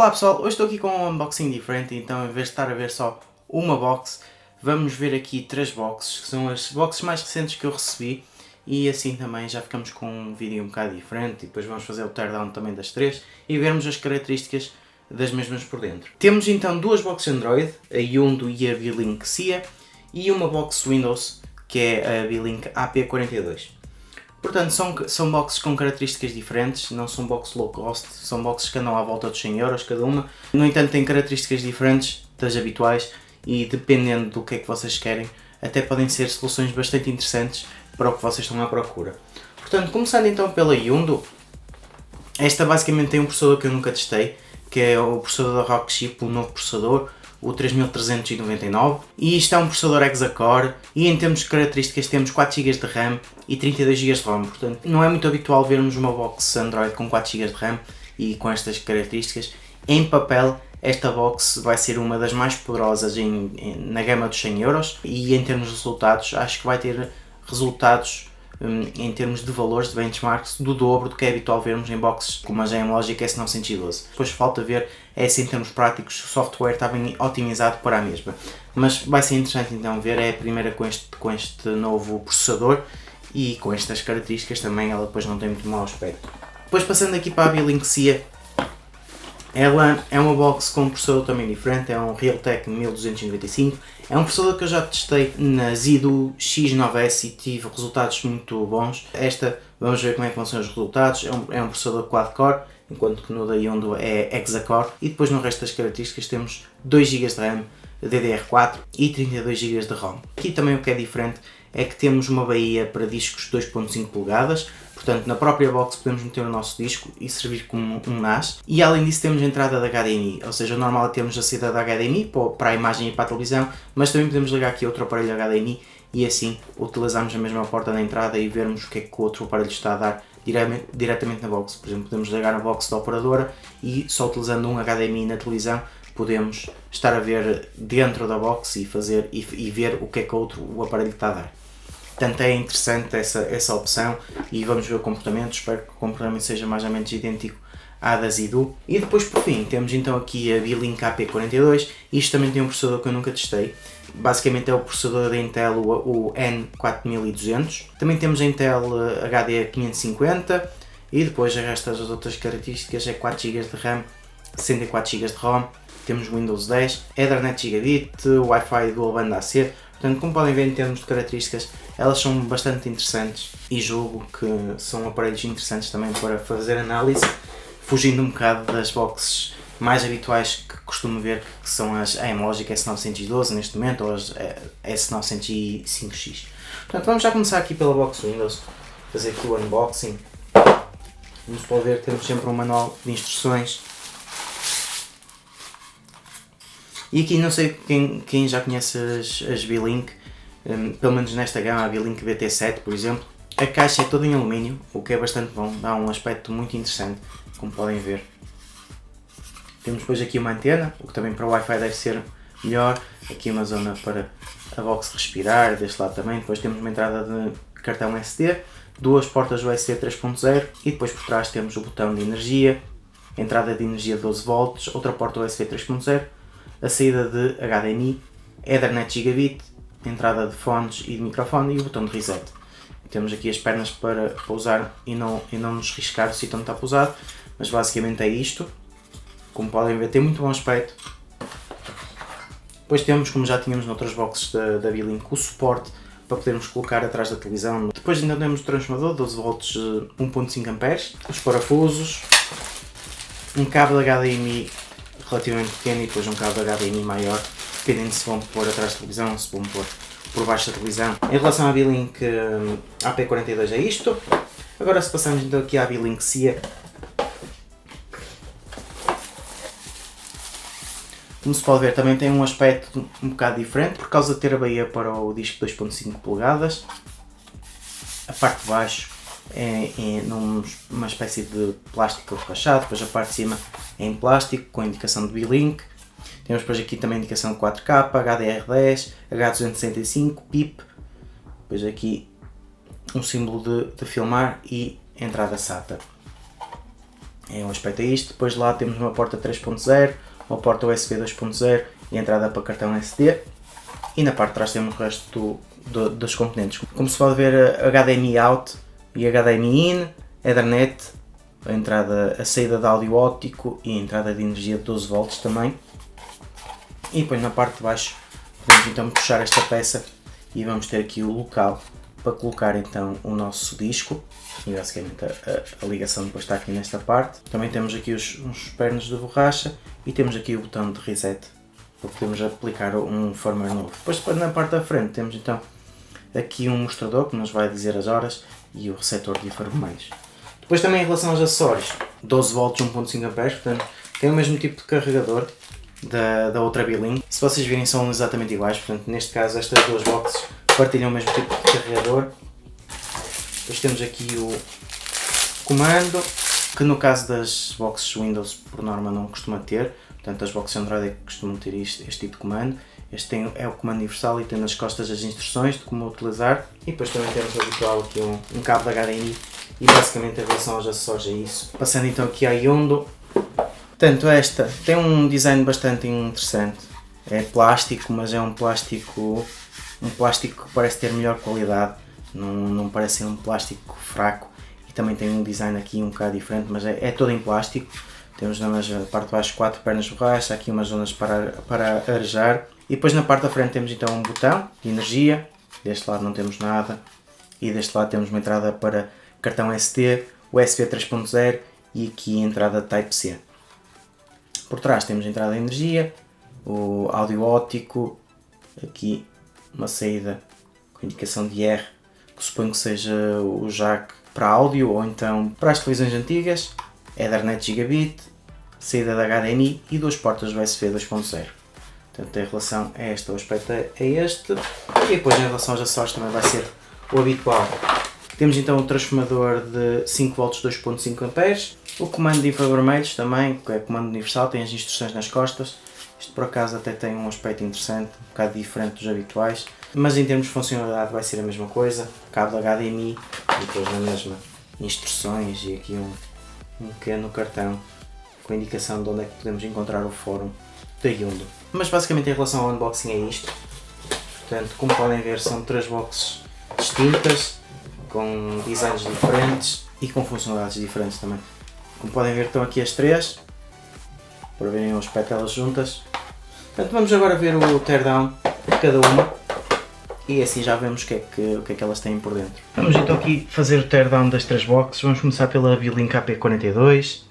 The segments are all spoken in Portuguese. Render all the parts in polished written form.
Olá pessoal, hoje estou aqui com um unboxing diferente, então em vez de estar a ver só uma box, vamos ver aqui 3 boxes, que são as boxes mais recentes que eu recebi, e assim também já ficamos com um vídeo um bocado diferente, e depois vamos fazer o teardown também das 3 e vermos as características das mesmas por dentro. Temos então 2 boxes Android, a Yundo e a Beelink Cia, e uma box Windows, que é a Beelink AP42. Portanto, são boxes com características diferentes, não são boxes low cost, são boxes que andam à volta dos 100€ cada uma. No entanto, têm características diferentes das habituais e dependendo do que é que vocês querem, até podem ser soluções bastante interessantes para o que vocês estão à procura. Portanto, começando então pela Yundo, esta basicamente tem um processador que eu nunca testei, que é o processador da Rockchip, o novo processador, o 3399, e isto é um processador Hexa-Core e em termos de características temos 4GB de RAM e 32GB de ROM, portanto não é muito habitual vermos uma box Android com 4GB de RAM e com estas características. Em papel esta box vai ser uma das mais poderosas na gama dos 100€ e em termos de resultados acho que vai ter resultados em termos de valores de benchmarks do dobro do que é habitual vermos em boxes como a GM-Logic S912. Depois falta ver se em termos práticos o software está bem otimizado para a mesma. Mas vai ser interessante então ver, é a primeira com este novo processador e com estas características também ela depois não tem muito mau aspecto. Depois passando aqui para a Beelink Cia, ela é uma box com um processador também diferente, é um Realtek 1295, é um processador que eu já testei na Xidu X9S e tive resultados muito bons. Esta, vamos ver como é que vão ser os resultados, é um processador quad-core, enquanto que no da Yundo é Hexa-Core, e depois no resto das características temos 2GB de RAM, DDR4 e 32GB de ROM. Aqui também o que é diferente é que temos uma baía para discos 2.5 polegadas, portanto na própria box podemos meter o nosso disco e servir como um NAS, e além disso temos a entrada da HDMI, ou seja, o normal é termos a saída da HDMI para a imagem e para a televisão, mas também podemos ligar aqui outro aparelho HDMI e assim utilizarmos a mesma porta da entrada e vermos o que é que o outro aparelho está a dar diretamente na box. Por exemplo, podemos ligar a box da operadora e só utilizando um HDMI na televisão podemos estar a ver dentro da box e ver o que é que o aparelho está a dar. Portanto é interessante essa opção e vamos ver o comportamento, espero que o comportamento seja mais ou menos idêntico à da Xidu. E depois por fim temos então aqui a Beelink AP42, isto também tem um processador que eu nunca testei, basicamente é o processador da Intel, o N4200, também temos a Intel HD 550 e depois o resto das outras características é 4GB de RAM, 64GB de ROM, temos Windows 10, Ethernet Gigabit, Wi-Fi Dual Band AC. Portanto, como podem ver em termos de características, elas são bastante interessantes e julgo que são aparelhos interessantes também para fazer análise, fugindo um bocado das boxes mais habituais que costumo ver, que são as GM-Logic S912 neste momento, ou as S905X. Portanto, vamos já começar aqui pela box Windows, fazer aqui o unboxing. Como se pode ver, temos sempre um manual de instruções. E aqui não sei quem já conhece as Beelink, pelo menos nesta gama, a Beelink BT7 por exemplo, a caixa é toda em alumínio, o que é bastante bom, dá um aspecto muito interessante, como podem ver. Temos depois aqui uma antena, o que também para o Wi-Fi deve ser melhor, aqui uma zona para a box respirar, deste lado também, depois temos uma entrada de cartão SD, 2 portas USB 3.0 e depois por trás temos o botão de energia, entrada de energia 12 volts, outra porta USB 3.0, a saída de HDMI, Ethernet Gigabit, entrada de fones e de microfone e o botão de reset. Temos aqui as pernas para pousar e não nos riscar o sítio onde está pousado, mas basicamente é isto. Como podem ver, tem muito bom aspecto. Depois temos, como já tínhamos noutras boxes da Beelink, o suporte para podermos colocar atrás da televisão. Depois ainda temos o transformador 12 volts 1.5A, os parafusos, um cabo de HDMI relativamente pequeno e depois um cabo de HDMI maior, dependendo se vão pôr atrás da televisão ou se vão pôr por baixo da televisão. Em relação à Beelink AP42 é isto. Agora se passarmos então aqui à Beelink Cia, como se pode ver também tem um aspecto um bocado diferente por causa de ter a baía para o disco 2.5 polegadas. A parte de baixo é numa espécie de plástico rachado, depois a parte de cima é em plástico com a indicação de Beelink. Temos depois aqui também a indicação de 4K, HDR10, H265, PIP, depois aqui um símbolo de filmar e entrada SATA. É um aspecto a isto. Depois lá temos uma porta 3.0, uma porta USB 2.0 e a entrada para cartão SD. E na parte de trás temos o resto dos componentes. Como se pode ver, HDMI out e HDMI in, Ethernet, a saída de áudio óptico e a entrada de energia de 12 volts também. E depois na parte de baixo podemos então puxar esta peça e vamos ter aqui o local para colocar então o nosso disco. E basicamente a ligação depois está aqui nesta parte. Também temos aqui uns pernos de borracha e temos aqui o botão de reset para podermos aplicar um firmware novo. Depois na parte da frente temos então aqui um mostrador que nos vai dizer as horas e o receptor de vermelhos. Depois também em relação aos acessórios, 12 volts 1.5 A, portanto tem o mesmo tipo de carregador da outra B-Link. Se vocês virem são exatamente iguais, portanto neste caso estas duas boxes partilham o mesmo tipo de carregador. Depois temos aqui o comando, que no caso das boxes Windows por norma não costuma ter, portanto as boxes Android é que costumam ter este tipo de comando. Este é o comando universal e tem nas costas as instruções de como utilizar. E depois também temos o habitual aqui um cabo de HDMI e basicamente em relação aos acessórios é isso. Passando então aqui à Yundo, portanto esta tem um design bastante interessante, é plástico, mas é um plástico que parece ter melhor qualidade, não parece ser um plástico fraco e também tem um design aqui um bocado diferente, mas é todo em plástico. Temos na parte de baixo 4 pernas de borracha, aqui umas zonas para arejar e depois na parte da frente temos então um botão de energia, deste lado não temos nada e deste lado temos uma entrada para cartão SD, USB 3.0 e aqui a entrada Type-C. Por trás temos a entrada de energia, o áudio óptico, aqui uma saída com indicação de R, que suponho que seja o jack para áudio ou então para as televisões antigas, Ethernet Gigabit, saída da HDMI e duas portas USB 2.0. Portanto, em relação a este, o aspecto é este. E depois em relação aos acessórios também vai ser o habitual. Temos então o transformador de 5 volts 2.5 A, o comando de infravermelhos também, que é comando universal, tem as instruções nas costas. Isto por acaso até tem um aspecto interessante, um bocado diferente dos habituais, mas em termos de funcionalidade vai ser a mesma coisa, cabo de HDMI e depois na mesma instruções e aqui um pequeno cartão com a indicação de onde é que podemos encontrar o fórum da Yundo. Mas basicamente em relação ao unboxing é isto. Portanto, como podem ver são 3 boxes distintas, com designs diferentes e com funcionalidades diferentes também. Como podem ver estão aqui as 3, para verem o aspecto elas juntas. Portanto, vamos agora ver o teardown de cada uma e assim já vemos o que é que elas têm por dentro. Vamos então aqui fazer o teardown das 3 boxes. Vamos começar pela B-Link AP42.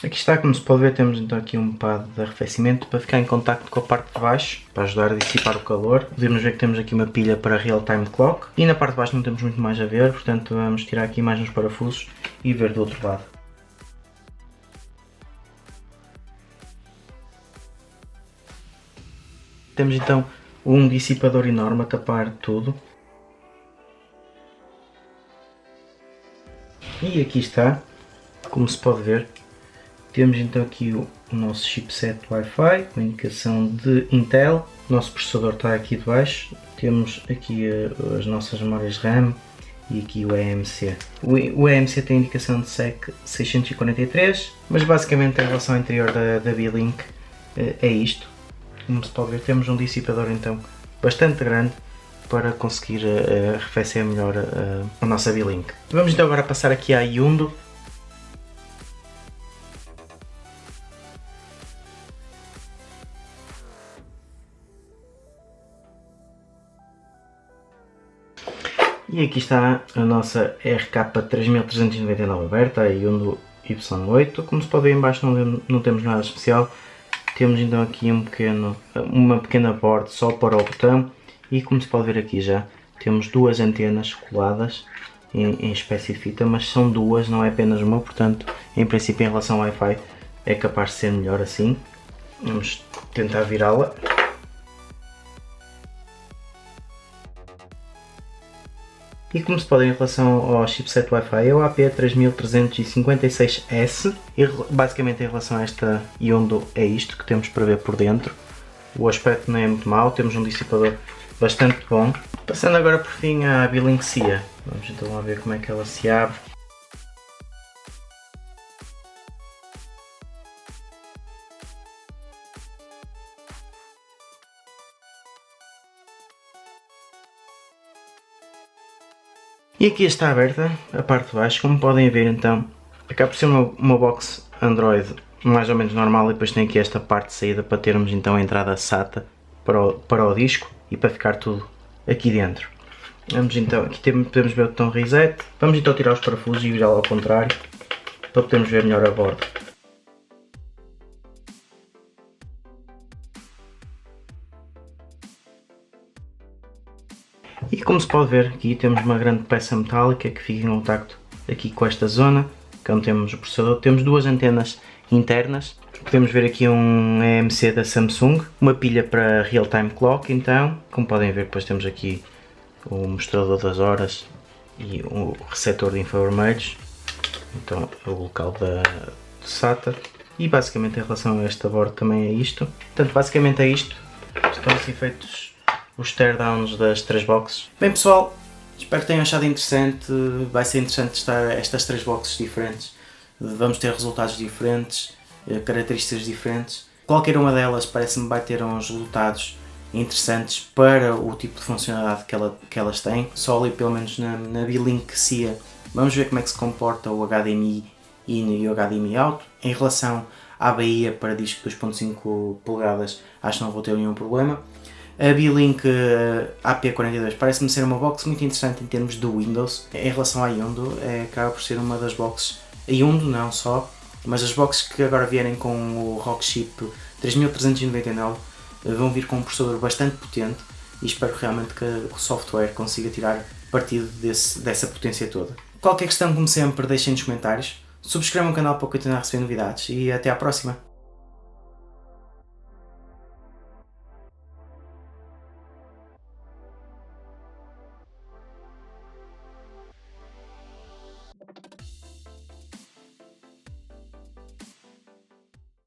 Aqui está, como se pode ver, temos então aqui um pad de arrefecimento para ficar em contacto com a parte de baixo, para ajudar a dissipar o calor. Podemos ver que temos aqui uma pilha para Real Time Clock e na parte de baixo não temos muito mais a ver, portanto vamos tirar aqui mais uns parafusos e ver do outro lado. Temos então um dissipador enorme a tapar tudo. E aqui está, como se pode ver. Temos então aqui o nosso chipset Wi-Fi com indicação de Intel, o nosso processador está aqui de baixo, temos aqui as nossas memórias RAM e aqui o EMC. O EMC tem indicação de SEC 643, mas basicamente em relação ao interior da B-Link é isto. Como se pode ver temos um dissipador então bastante grande para conseguir arrefecer melhor a nossa B-Link. Vamos então agora passar aqui à Yundo. E aqui está a nossa RK3399 aberta, a Yundo Y8. Como se pode ver em baixo não temos nada especial. Temos então aqui uma pequena board só para o botão e como se pode ver aqui já temos duas antenas coladas em espécie de fita, mas são duas, não é apenas uma, portanto em princípio em relação ao Wi-Fi é capaz de ser melhor assim. Vamos tentar virá-la. E como se pode ver em relação ao chipset Wi-Fi é o AP3356S e basicamente em relação a esta Yundo é isto que temos para ver por dentro. O aspecto não é muito mau, temos um dissipador bastante bom. Passando agora por fim à Beelink SIA. Vamos então lá ver como é que ela se abre. E aqui está aberta a parte de baixo, como podem ver então, acaba por ser uma box Android mais ou menos normal e depois tem aqui esta parte de saída para termos então a entrada SATA para o disco e para ficar tudo aqui dentro. Vamos então, aqui podemos ver o botão reset, vamos então tirar os parafusos e virá-lo ao contrário para podermos ver melhor a borda. E como se pode ver, aqui temos uma grande peça metálica que fica em contacto aqui com esta zona, que é onde temos o processador. Temos duas antenas internas, podemos ver aqui um EMC da Samsung, uma pilha para Real Time Clock então, como podem ver depois temos aqui o mostrador das horas e o receptor de infravermelhos, então o local do SATA. E basicamente em relação a esta borda também é isto. Portanto basicamente é isto, estão assim feitos os teardowns das três boxes. Bem pessoal, espero que tenham achado interessante, vai ser interessante testar estas três boxes diferentes, vamos ter resultados diferentes, características diferentes. Qualquer uma delas parece-me vai ter uns resultados interessantes para o tipo de funcionalidade que elas têm. Só ali pelo menos na Beelink SIA vamos ver como é que se comporta o HDMI in e o HDMI out. Em relação à baía para disco 2.5 polegadas acho que não vou ter nenhum problema. A Beelink AP42 parece-me ser uma box muito interessante em termos de Windows. Em relação à Yundo, acaba por ser uma das boxes, a Yundo não só, mas as boxes que agora vierem com o Rockchip 3399 vão vir com um processador bastante potente e espero realmente que o software consiga tirar partido dessa potência toda. Qualquer questão, como sempre, deixem nos comentários, subscrevam o canal para continuar a receber novidades e até à próxima!